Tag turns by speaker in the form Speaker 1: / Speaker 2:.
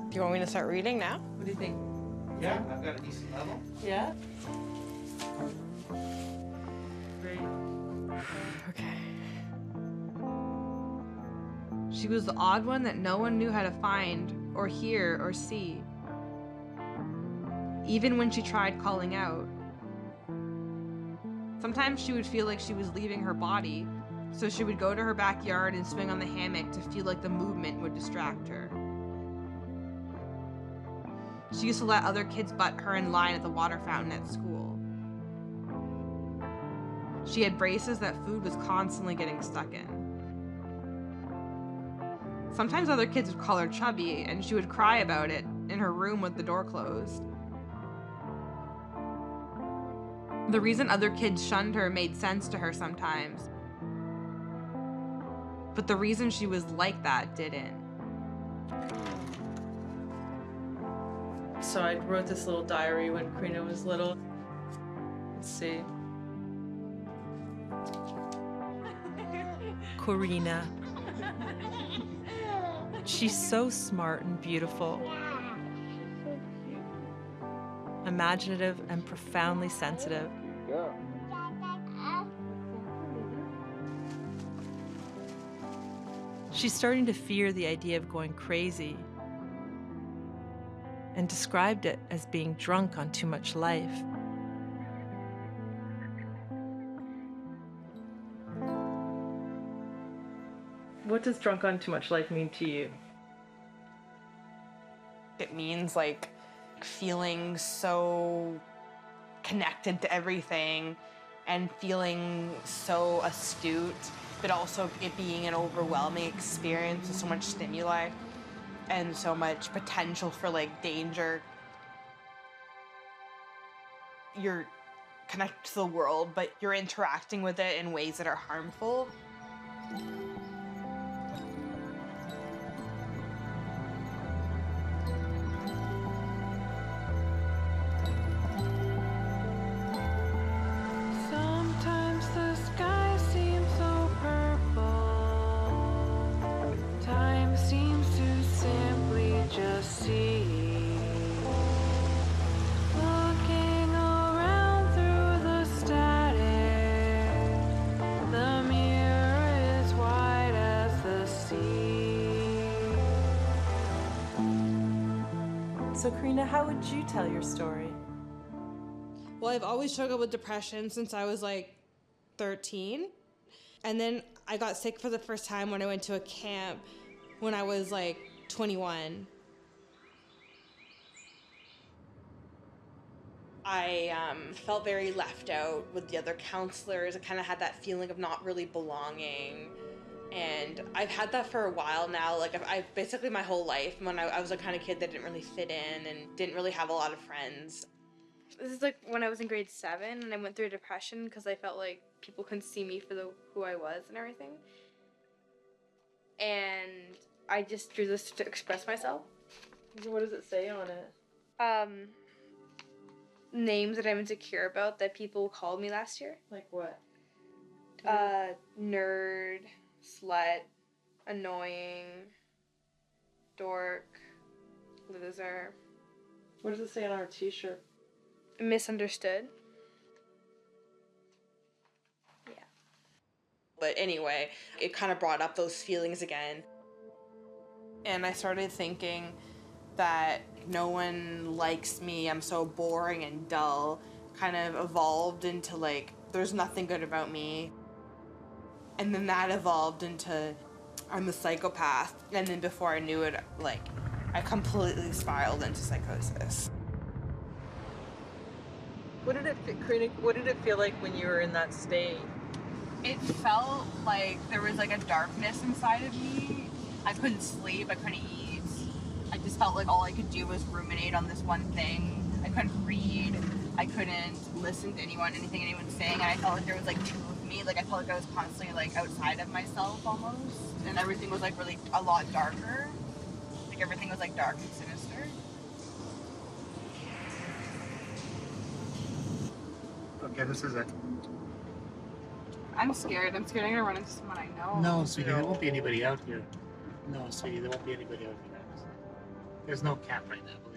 Speaker 1: Do you want me to start reading now?
Speaker 2: What do you think?
Speaker 3: Yeah, I've got a decent level.
Speaker 2: Yeah? Great.
Speaker 4: Okay. She was the odd one that no one knew how to find or hear or see. Even when she tried calling out. Sometimes she would feel like she was leaving her body, so she would go to her backyard and swing on the hammock to feel like the movement would distract her. She used to let other kids butt her in line at the water fountain at school. She had braces that food was constantly getting stuck in. Sometimes other kids would call her chubby, and she would cry about it in her room with the door closed. The reason other kids shunned her made sense to her sometimes, but the reason she was like that didn't.
Speaker 2: So I wrote this little diary when Karina was little. Let's see. Karina. She's so smart and beautiful. Imaginative and profoundly sensitive. She's starting to fear the idea of going crazy and described it as being drunk on too much life. What does drunk on too much life mean to you?
Speaker 1: It means like feeling so connected to everything and feeling so astute, but also it being an overwhelming experience with so much stimuli and so much potential for like danger. You're connected to the world, but you're interacting with it in ways that are harmful.
Speaker 5: Sometimes the sky seems so purple. Time seems to simply just see. Looking around through the static, the mirror is white as the sea.
Speaker 2: So Karina, how would you tell your story?
Speaker 1: Well, I've always struggled with depression since I was like 13. And then I got sick for the first time when I went to a camp when I was like 21. I felt very left out with the other counselors. I kind of had that feeling of not really belonging. And I've had that for a while now. Like I've basically my whole life when I was the kind of kid that didn't really fit in and didn't really have a lot of friends.
Speaker 4: This is like when I was in grade 7 and I went through a depression because I felt like people couldn't see me for who I was and everything. And I just drew this to express myself.
Speaker 2: What does it say on it?
Speaker 4: Names that I'm insecure about that people called me last year.
Speaker 2: Like what?
Speaker 4: Nerd, slut, annoying, dork, loser,
Speaker 2: What does it say on our t-shirt?
Speaker 4: misunderstood. Yeah.
Speaker 1: But anyway, it kind of brought up those feelings again. And I started thinking that no one likes me, I'm so boring and dull, kind of evolved into like, there's nothing good about me. And then that evolved into, I'm a psychopath. And then before I knew it, like, I completely spiraled into psychosis.
Speaker 2: What did it feel like when you were in that state?
Speaker 4: It felt like there was like a darkness inside of me. I couldn't sleep, I couldn't eat. I just felt like all I could do was ruminate on this one thing. I couldn't read, I couldn't listen to anything anyone's saying, and I felt like there was like two of me. Like I felt like I was constantly like outside of myself almost. And everything was like really a lot darker. Like everything was like dark and sinister.
Speaker 3: Okay, this is it.
Speaker 4: I'm scared. I'm scared I'm gonna run into someone I know.
Speaker 3: No, sweetie, there won't be anybody out here. No, sweetie, there won't be anybody out here. There's no cap right now.